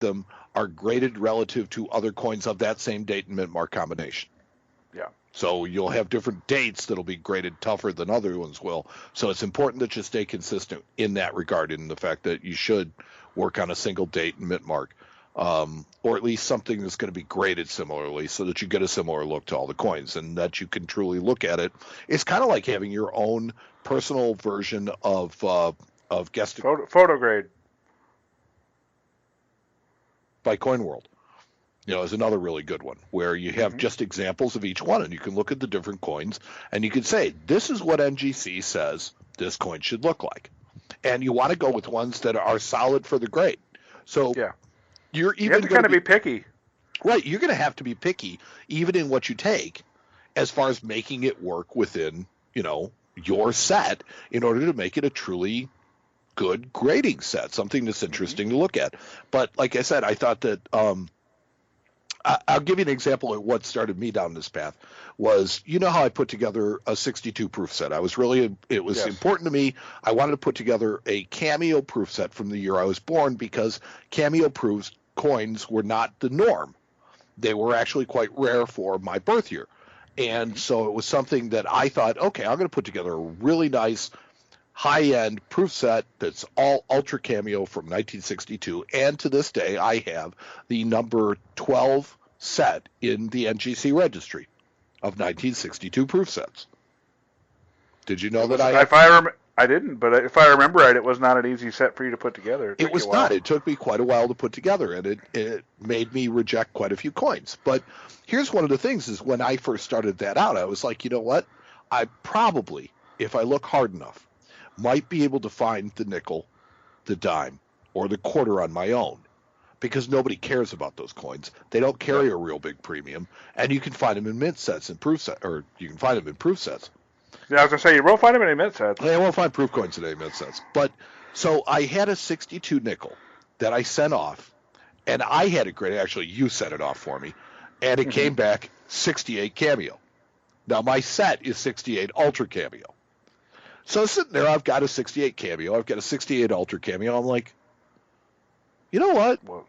them are graded relative to other coins of that same date and mint mark combination. Yeah. So you'll have different dates that'll be graded tougher than other ones will. So it's important that you stay consistent in that regard, in the fact that you should work on a single date and mint mark, or at least something that's going to be graded similarly, so that you get a similar look to all the coins and that you can truly look at it. It's kind of like having your own personal version of guest photo grade by Coin World. Is another really good one where you have just examples of each one, and you can look at the different coins, and you can say, this is what NGC says this coin should look like. And you want to go with ones that are solid for the grade. So you have to kind of be picky. Right, you're going to have to be picky, even in what you take, as far as making it work within, your set in order to make it a truly good grading set, something that's interesting to look at. But like I said, I thought that I'll give you an example of what started me down this path was, how I put together a 62 proof set. It was important to me. I wanted to put together a Cameo proof set from the year I was born, because Cameo proofs coins were not the norm. They were actually quite rare for my birth year. And so it was something that I thought, okay, I'm going to put together a really nice high-end proof set that's all Ultra Cameo from 1962, and to this day I have the number 12 set in the NGC registry of 1962 proof sets. Did you know that I didn't, but if I remember right, it was not an easy set for you to put together. It was not. It took me quite a while to put together, and it made me reject quite a few coins. But here's one of the things is when I first started that out, I was like, you know what? I probably, if I look hard enough, might be able to find the nickel, the dime, or the quarter on my own, because nobody cares about those coins. They don't carry a real big premium, and you can find them in mint sets and proof set, or you can find them in proof sets. Yeah, I was gonna say you won't find them in any mint sets. I won't find proof coins in any mint sets. But so I had a 62 nickel that I sent off, and I had it graded. Actually, you sent it off for me, and it came back 68 Cameo. Now my set is 68 Ultra Cameo. So sitting there, I've got a 68 Cameo. I've got a 68 Ultra Cameo. I'm like, you know what? Whoa.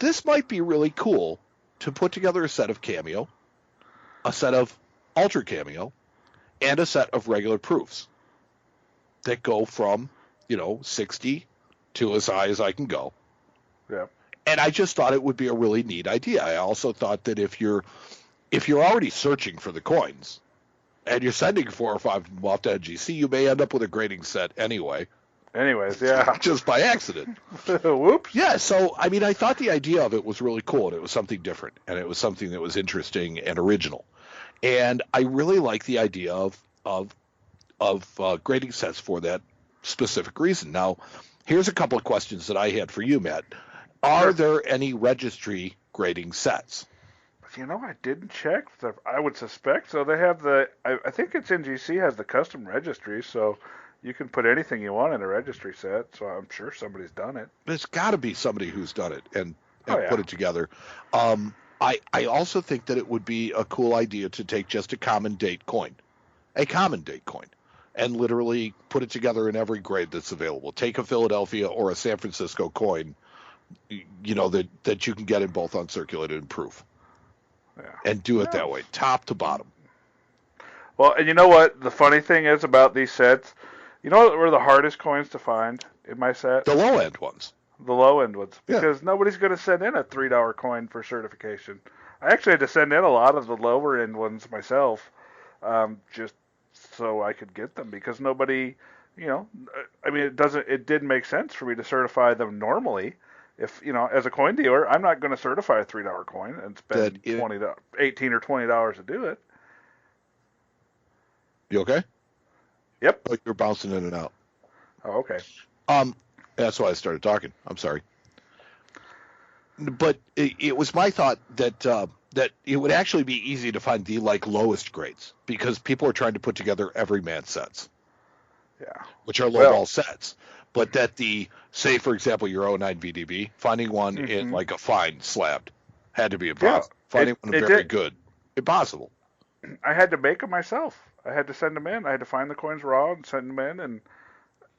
This might be really cool to put together a set of Cameo, a set of Ultra Cameo, and a set of regular proofs that go from, 60 to as high as I can go. Yeah. And I just thought it would be a really neat idea. I also thought that if you're already searching for the coins, and you're sending 4 or 5 of them off to NGC, you may end up with a grading set anyway. Anyways, yeah. Just by accident. Whoops. Yeah, so, I thought the idea of it was really cool, and it was something different, and it was something that was interesting and original. And I really like the idea of grading sets for that specific reason. Now, here's a couple of questions that I had for you, Matt. Are there any registry grading sets? I didn't check. I would suspect so. They have I think it's NGC has the custom registry, so you can put anything you want in a registry set. So I'm sure somebody's done it. There's got to be somebody who's done it and put it together. I also think that it would be a cool idea to take just a common date coin, and literally put it together in every grade that's available. Take a Philadelphia or a San Francisco coin, that you can get in both uncirculated and proof. Yeah. And do it that way, top to bottom. Well, and you know what the funny thing is about these sets? You know what were the hardest coins to find in my set? The low-end ones. The low-end ones. Because nobody's going to send in a $3 coin for certification. I actually had to send in a lot of the lower-end ones myself, just so I could get them, because nobody, it didn't make sense for me to certify them normally. If, as a coin dealer, I'm not going to certify a $3 coin and spend $18 or $20 to do it. You okay? Yep. Like you're bouncing in and out. Oh, okay. That's why I started talking. I'm sorry. But it was my thought that it would actually be easy to find the lowest grades, because people are trying to put together everyman sets. Yeah. Which are lowball sets. But that say, for example, your 09 VDB, finding one in a fine slabbed had to be impossible. Finding one very good, impossible. I had to make them myself. I had to send them in. I had to find the coins raw and send them in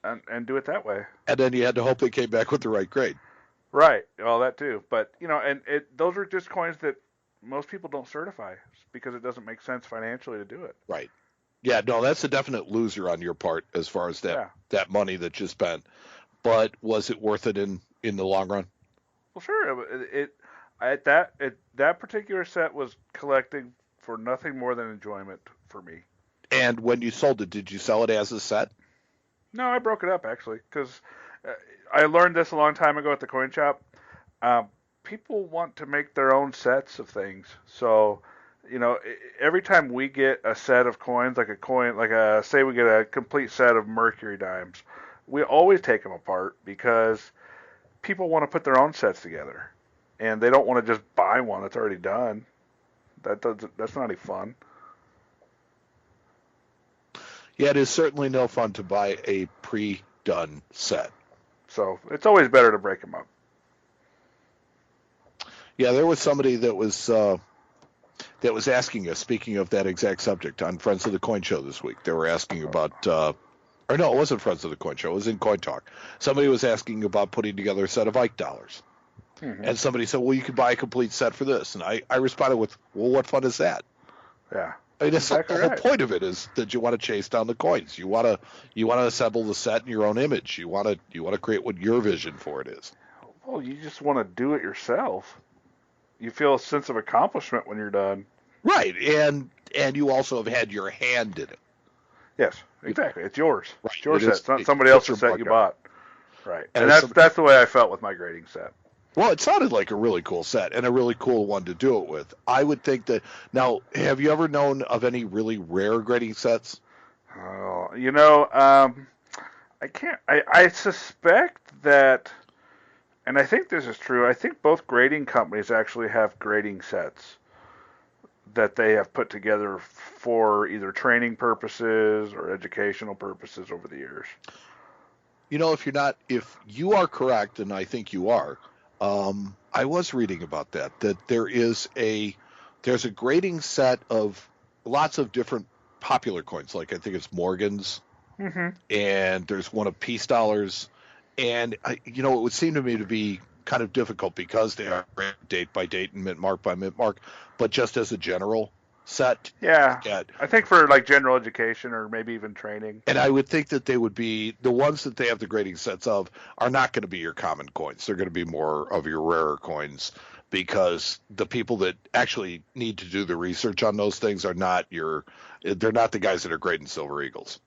and do it that way. And then you had to hope they came back with the right grade. Right. Well, that too. But and those are just coins that most people don't certify because it doesn't make sense financially to do it. Right. Yeah, no, that's a definite loser on your part as far as Yeah. that money that you spent. But was it worth it in the long run? Well, sure. That particular set was collecting for nothing more than enjoyment for me. And when you sold it, did you sell it as a set? No, I broke it up actually because I learned this a long time ago at the coin shop. Um, People want to make their own sets of things, so every time we get a set of coins, like a coin, like say we get a complete set of Mercury dimes, we always take them apart because people want to put their own sets together, and they don't want to just buy one that's already done. That's not any fun. Yeah, it is certainly no fun to buy a pre-done set. So it's always better to break them up. Yeah, there was somebody that was asking us, speaking of that exact subject, on Friends of the Coin Show this week. They were asking about, or no, it wasn't Friends of the Coin Show. It was in Coin Talk. Somebody was asking about putting together a set of Ike dollars. Mm-hmm. And somebody said, well, you could buy a complete set for this. And I responded with, well, what fun is that? Yeah. I mean, that's exactly the whole right. point of it is that you want to chase down the coins. You want to assemble the set in your own image. You want to create what your vision for it is. Well, you just want to do it yourself. You feel a sense of accomplishment when you're done. Right, and you also have had your hand in it. Yes, exactly. It's yours. Right. It's your set. It's not It's somebody else's set you bought. Right. And that's the way I felt with my grading set. Well, it sounded like a really cool set and a really cool one to do it with. I would think that. Now, have you ever known of any really rare grading sets? Oh, I can't. I suspect that, and I think this is true. I think both grading companies actually have grading sets that they have put together for either training purposes or educational purposes over the years. If you are correct, and I think you are, I was reading about that there's a grading set of lots of different popular coins, like I think it's Morgan's, mm-hmm. and there's one of Peace dollars, and it would seem to me to be kind of difficult because they are date by date and mint mark by mint mark, but just as a general set. Yeah, I think for like general education or maybe even training. And I would think that they would be the ones that they have the grading sets of are not going to be your common coins. They're going to be more of your rarer coins because the people that actually need to do the research on those things they're not the guys that are grading Silver Eagles.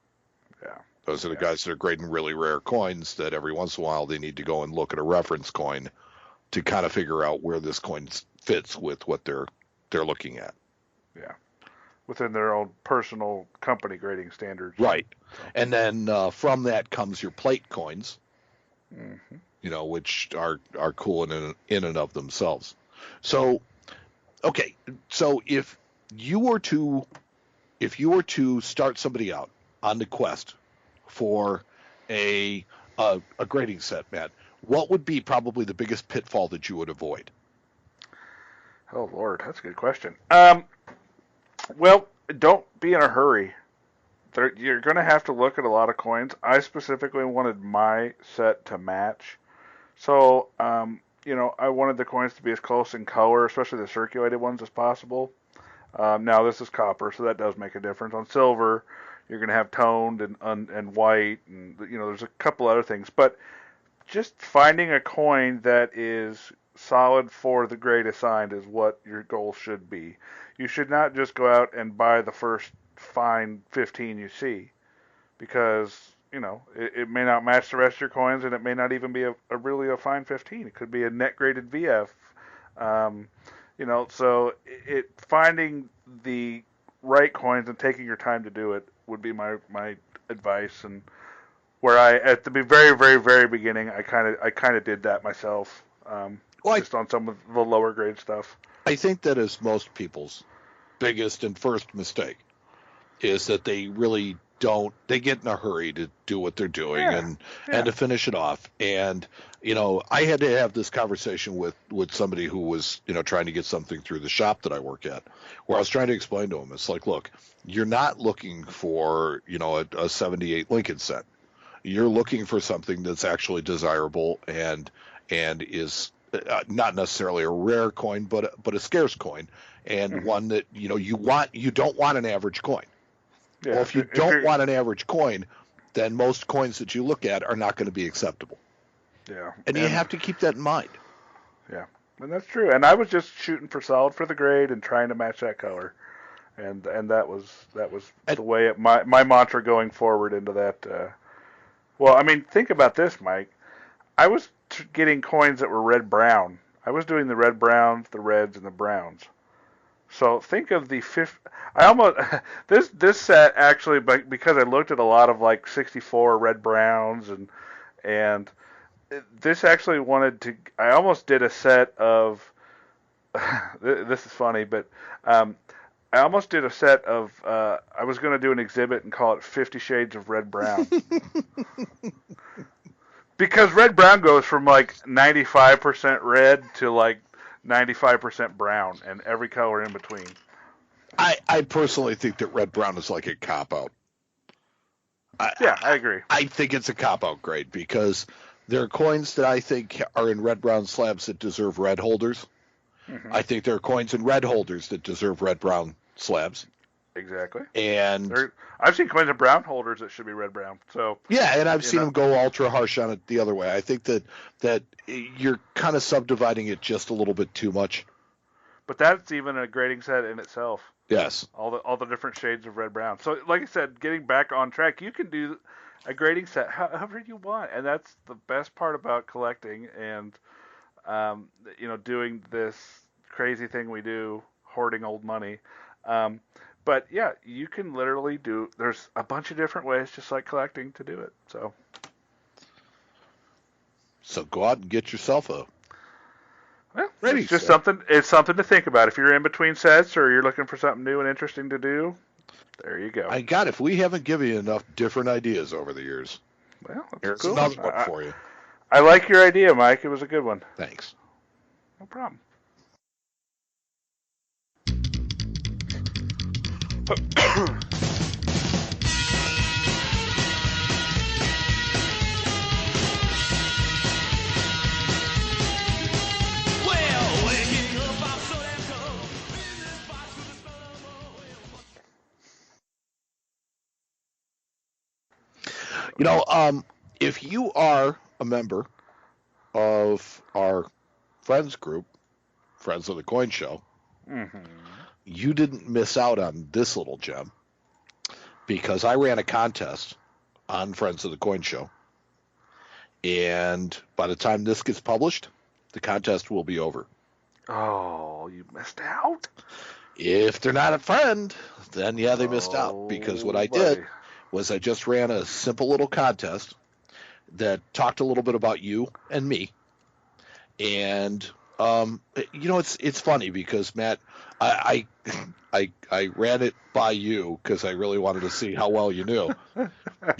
Yeah. Those are the guys that are grading really rare coins that every once in a while they need to go and look at a reference coin to kind of figure out where this coin fits with what they're looking at. Yeah. Within their own personal company grading standards. Right. So. And then from that comes your plate coins, mm-hmm. Which are cool in and of themselves. So, okay. So if you were to start somebody out on the quest for a grading set, Matt, what would be probably the biggest pitfall that you would avoid? Oh, Lord, that's a good question. Well, don't be in a hurry. You're going to have to look at a lot of coins. I specifically wanted my set to match. So, I wanted the coins to be as close in color, especially the circulated ones, as possible. Now, this is copper, so that does make a difference. On silver, you're going to have toned and white, and there's a couple other things. But just finding a coin that is solid for the grade assigned is what your goal should be. You should not just go out and buy the first fine 15 you see, because it may not match the rest of your coins, and it may not even be a really fine 15. It could be a net graded VF. So finding the right coins and taking your time to do it would be my advice. And where at the very, very, very beginning, I kind of did that myself, just on some of the lower grade stuff. I think that is most people's biggest and first mistake is that they really they get in a hurry to do what they're doing and to finish it off. And, I had to have this conversation with somebody who was, trying to get something through the shop that I work at, where I was trying to explain to him, it's like, look, you're not looking for, a 78 Lincoln set. You're looking for something that's actually desirable and and is not necessarily a rare coin, but a scarce coin, and one that you don't want an average coin. Yeah, well, if you don't want an average coin, then most coins that you look at are not going to be acceptable. Yeah, and you have to keep that in mind. Yeah, and that's true. And I was just shooting for solid for the grade and trying to match that color, and that was the way my mantra going forward into that. Well, I mean, think about this, Mike. I was getting coins that were red-brown. I was doing the red-browns, the reds, and the browns. So think of the fifth. I almost this set actually, because I looked at a lot of like 64 red-browns and this actually wanted to. I almost did a set of. This is funny, but I almost did a set of. I was going to do an exhibit and call it 50 Shades of Red Brown. Because red brown goes from like 95% red to like 95% brown, and every color in between. I personally think that red brown is like a cop out. I agree. I think it's a cop out grade because there are coins that I think are in red brown slabs that deserve red holders. Mm-hmm. I think there are coins in red holders that deserve red brown slabs. Exactly. And I've seen coins in brown holders that should be red brown. So yeah, and I've seen them go ultra harsh on it the other way. I think that you're kind of subdividing it just a little bit too much. But that's even a grading set in itself. Yes. All the different shades of red brown. So like I said, getting back on track, you can do a grading set however you want, and that's the best part about collecting and doing this crazy thing we do, hoarding old money. But yeah, you can literally there's a bunch of different ways, just like collecting, to do it. So go out and get yourself a. Well, it's just something. It's something to think about if you're in between sets or you're looking for something new and interesting to do. There you go. If we haven't given you enough different ideas over the years, well, here's another one for you. I like your idea, Mike. It was a good one. Thanks. No problem. If you are a member of our friends group, Friends of the Coin Show, mm-hmm. you didn't miss out on this little gem because I ran a contest on Friends of the Coin Show, and by the time this gets published, the contest will be over. Oh, you missed out? If they're not a friend, then yeah, they missed out, because what I did was I just ran a simple little contest that talked a little bit about you and me. And, it's funny because, Matt, I ran it by you because I really wanted to see how well you knew. And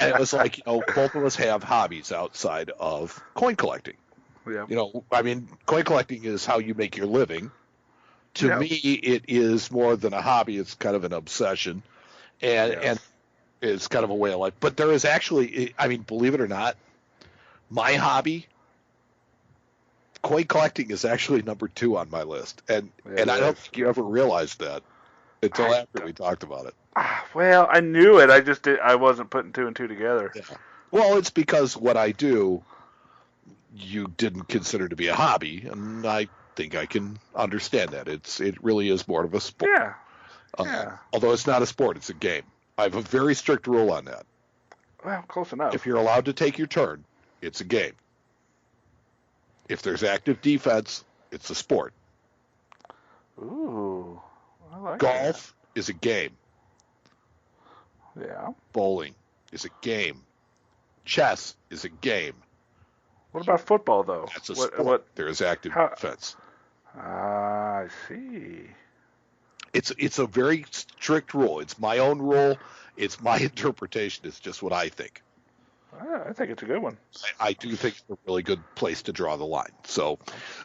it was like, both of us have hobbies outside of coin collecting. Yeah. Coin collecting is how you make your living. To me, it is more than a hobby. It's kind of an obsession. And it's kind of a way of life. But there is actually, believe it or not, my hobby, coin collecting, is actually number 2 on my list. And I don't think you ever realized that until after we talked about it. Well, I knew it. I wasn't putting 2 and 2 together. Yeah. Well, it's because what I do, you didn't consider to be a hobby, and I think I can understand that. It really is more of a sport. Yeah. Although it's not a sport, it's a game. I have a very strict rule on that. Well, close enough. If you're allowed to take your turn, it's a game. If there's active defense, it's a sport. Ooh, I like Golf is a game. Yeah. Bowling is a game. Chess is a game. What about football, though? That's a sport. There is active defense. I see. It's a very strict rule. It's my own rule. It's my interpretation. It's just what I think. I think it's a good one. I do think it's a really good place to draw the line. So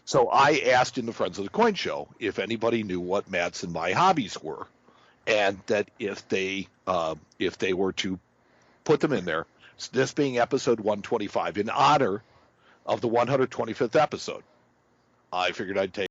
I asked in the Friends of the Coin Show if anybody knew what Matt's and my hobbies were, and that if they were to put them in there, this being episode 125, in honor of the 125th episode. I figured I'd take